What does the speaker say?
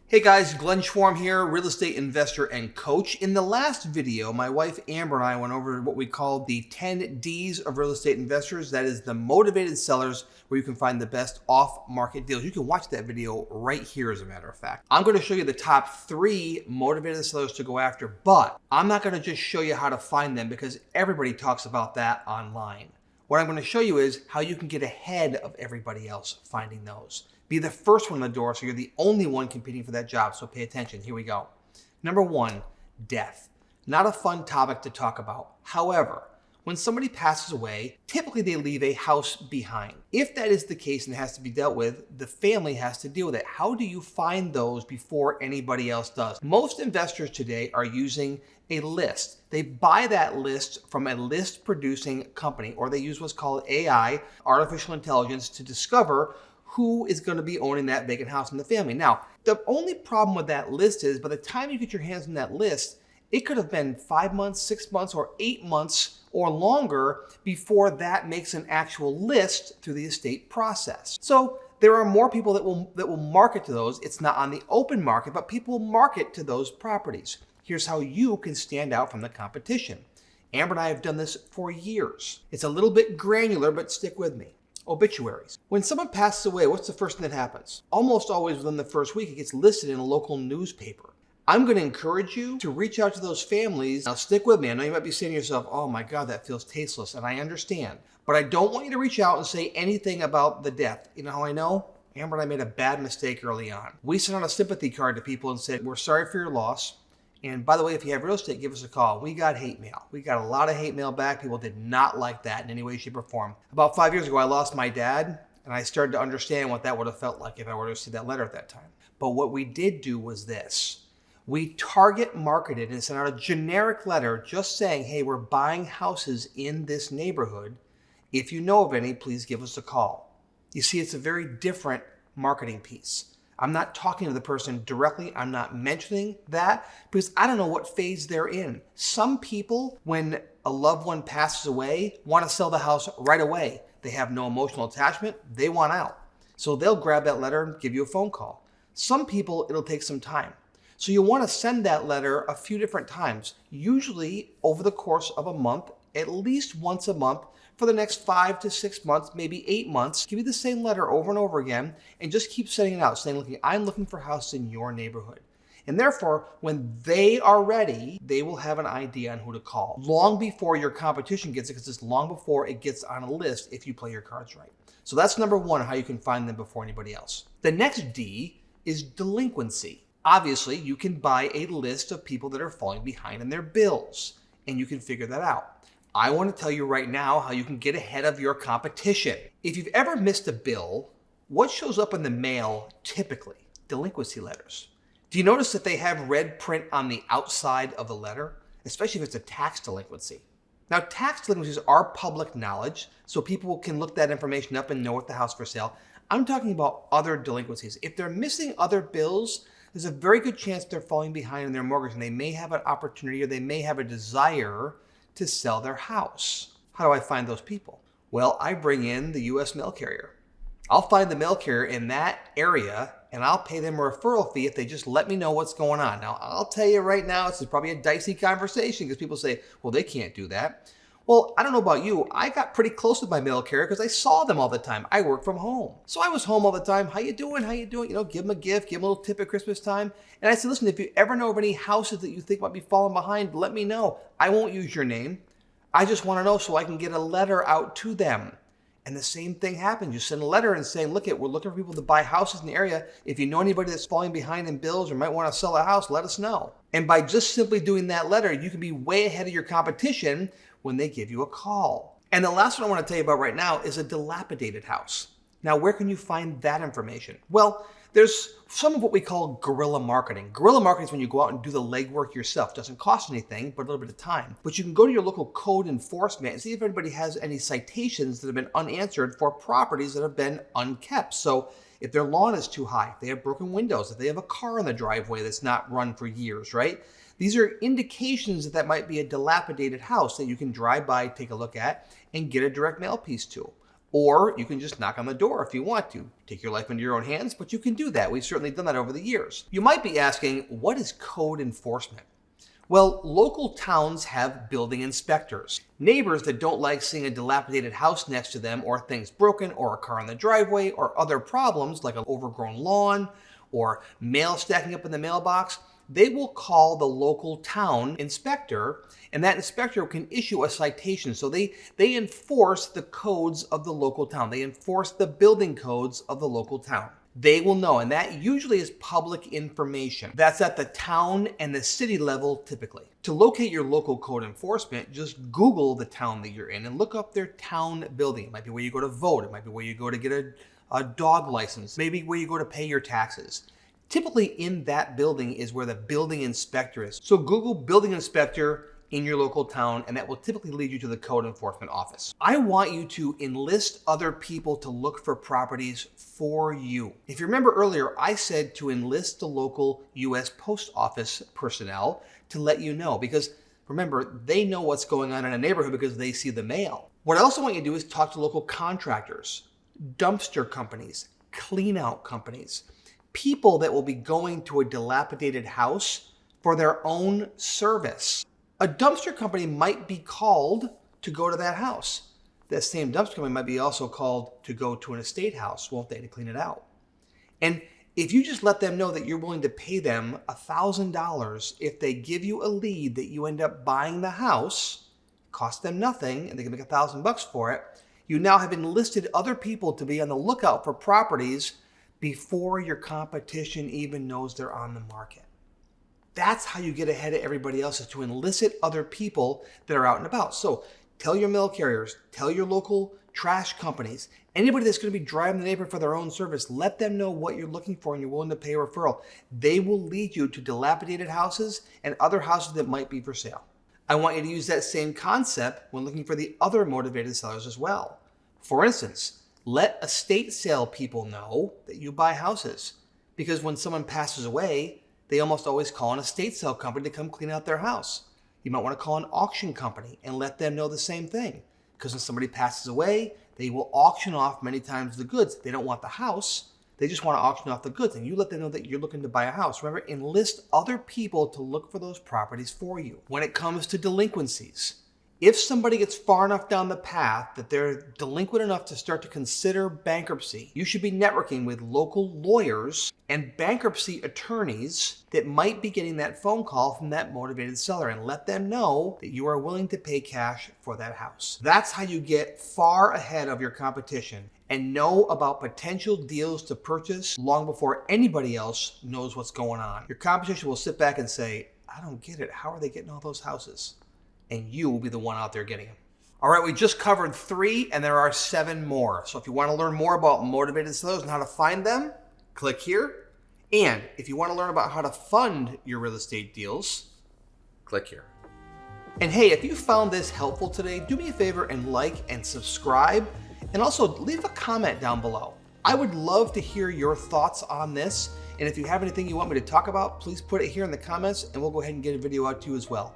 Hey guys, Glenn Schwarm here, real estate investor and coach. In the last video, my wife Amber and I went over what we call the 10 Ds of real estate investors. That is the motivated sellers where you can find the best off-market deals. You can watch that video right here, as a matter of fact. I'm going to show you the top 3 motivated sellers to go after, but I'm not going to just show you how to find them because everybody talks about that online. What I'm going to show you is how you can get ahead of everybody else finding those. Be the first one in the door so you're the only one competing for that job, so pay attention. Here we go. Number 1, death. Not a fun topic to talk about. However, when somebody passes away, typically they leave a house behind. If that is the case and has to be dealt with, the family has to deal with it. How do you find those before anybody else does? Most investors today are using a list. They buy that list from a list producing company, or they use what's called AI, artificial intelligence, to discover who is going to be owning that vacant house in the family. Now, the only problem with that list is by the time you get your hands on that list, it could have been 5 months, 6 months, or 8 months or longer before that makes an actual list through the estate process. So there are more people that will market to those. It's not on the open market, but people market to those properties. Here's how you can stand out from the competition. Amber and I have done this for years. It's a little bit granular, but stick with me. Obituaries. When someone passes away, what's the first thing that happens? Almost always within the first week, it gets listed in a local newspaper. I'm going to encourage you to reach out to those families. Now stick with me. I know you might be saying to yourself, oh my God, that feels tasteless, and I understand. But I don't want you to reach out and say anything about the death. You know how I know? Amber and I made a bad mistake early on. We sent out a sympathy card to people and said, we're sorry for your loss. And by the way, if you have real estate, give us a call. We got hate mail. We got a lot of hate mail back. People did not like that in any way, shape, or form. About 5 years ago, I lost my dad, and I started to understand what that would have felt like if I were to see that letter at that time. But what we did do was this. We target marketed and sent out a generic letter just saying, hey, we're buying houses in this neighborhood. If you know of any, please give us a call. You see, it's a very different marketing piece. I'm not talking to the person directly. I'm not mentioning that because I don't know what phase they're in. Some people, when a loved one passes away, want to sell the house right away. They have no emotional attachment. They want out. So they'll grab that letter and give you a phone call. Some people, it'll take some time. So you want to send that letter a few different times, usually over the course of a month, at least once a month, for the next 5 to 6 months, maybe 8 months. Give you the same letter over and over again and just keep sending it out, saying, look, I'm looking for a house in your neighborhood. And therefore, when they are ready, they will have an idea on who to call. Long before your competition gets it, because it's long before it gets on a list if you play your cards right. So that's number 1, how you can find them before anybody else. The next D is delinquency. Obviously, you can buy a list of people that are falling behind in their bills, and you can figure that out. I want to tell you right now how you can get ahead of your competition. If you've ever missed a bill, what shows up in the mail typically? Delinquency letters. Do you notice that they have red print on the outside of the letter, especially if it's a tax delinquency? Now, tax delinquencies are public knowledge, so people can look that information up and know what the house for sale. I'm talking about other delinquencies. If they're missing other bills, there's a very good chance they're falling behind in their mortgage, and they may have an opportunity or they may have a desire to sell their house. How do I find those people? Well, I bring in the U.S. mail carrier. I'll find the mail carrier in that area and I'll pay them a referral fee if they just let me know what's going on. Now, I'll tell you right now, this is probably a dicey conversation because people say, well, they can't do that. Well, I don't know about you. I got pretty close with my mail carrier because I saw them all the time. I work from home. So I was home all the time. How you doing? How you doing? You know, give them a gift, give them a little tip at Christmas time. And I said, listen, if you ever know of any houses that you think might be falling behind, let me know. I won't use your name. I just want to know so I can get a letter out to them. And the same thing happens. You send a letter and saying, look, we're looking for people to buy houses in the area. If you know anybody that's falling behind in bills or might want to sell a house, let us know. And by just simply doing that letter, you can be way ahead of your competition when they give you a call. And the last one I want to tell you about right now is a dilapidated house. Now, where can you find that information? Well, there's some of what we call guerrilla marketing. Guerrilla marketing is when you go out and do the legwork yourself. It doesn't cost anything, but a little bit of time. But you can go to your local code enforcement and see if anybody has any citations that have been unanswered for properties that have been unkept. So if their lawn is too high, if they have broken windows, if they have a car in the driveway that's not run for years, right? These are indications that that might be a dilapidated house that you can drive by, take a look at, and get a direct mail piece to. Or you can just knock on the door if you want to. Take your life into your own hands, but you can do that. We've certainly done that over the years. You might be asking, what is code enforcement? Well, local towns have building inspectors. Neighbors that don't like seeing a dilapidated house next to them, or things broken, or a car in the driveway, or other problems like an overgrown lawn, or mail stacking up in the mailbox, they will call the local town inspector, and that inspector can issue a citation. So they enforce the codes of the local town. They enforce the building codes of the local town. They will know, and that usually is public information. That's at the town and the city level typically. To locate your local code enforcement, just Google the town that you're in and look up their town building. It might be where you go to vote. It might be where you go to get a dog license. Maybe where you go to pay your taxes. Typically in that building is where the building inspector is. So Google building inspector in your local town, and that will typically lead you to the code enforcement office. I want you to enlist other people to look for properties for you. If you remember earlier, I said to enlist the local US Post Office personnel to let you know, because remember, they know what's going on in a neighborhood because they see the mail. What I also want you to do is talk to local contractors, dumpster companies, clean out companies, people that will be going to a dilapidated house for their own service. A dumpster company might be called to go to that house. That same dumpster company might be also called to go to an estate house, won't they, to clean it out? And if you just let them know that you're willing to pay them $1,000 if they give you a lead that you end up buying the house, cost them nothing, and they can make $1,000 for it, you now have enlisted other people to be on the lookout for properties before your competition even knows they're on the market. That's how you get ahead of everybody else, is to enlist other people that are out and about. So tell your mail carriers, tell your local trash companies, anybody that's going to be driving the neighborhood for their own service, let them know what you're looking for and you're willing to pay a referral. They will lead you to dilapidated houses and other houses that might be for sale. I want you to use that same concept when looking for the other motivated sellers as well. For instance, let estate sale people know that you buy houses, because when someone passes away, they almost always call an estate sale company to come clean out their house. You might want to call an auction company and let them know the same thing, because when somebody passes away, they will auction off many times the goods. They don't want the house. They just want to auction off the goods, and you let them know that you're looking to buy a house. Remember, enlist other people to look for those properties for you. When it comes to delinquencies, if somebody gets far enough down the path that they're delinquent enough to start to consider bankruptcy, you should be networking with local lawyers and bankruptcy attorneys that might be getting that phone call from that motivated seller, and let them know that you are willing to pay cash for that house. That's how you get far ahead of your competition and know about potential deals to purchase long before anybody else knows what's going on. Your competition will sit back and say, I don't get it. How are they getting all those houses? And you will be the one out there getting them. All right, we just covered 3, and there are 7 more. So if you want to learn more about motivated sellers and how to find them, click here. And if you want to learn about how to fund your real estate deals, click here. And hey, if you found this helpful today, do me a favor and like and subscribe, and also leave a comment down below. I would love to hear your thoughts on this. And if you have anything you want me to talk about, please put it here in the comments, and we'll go ahead and get a video out to you as well.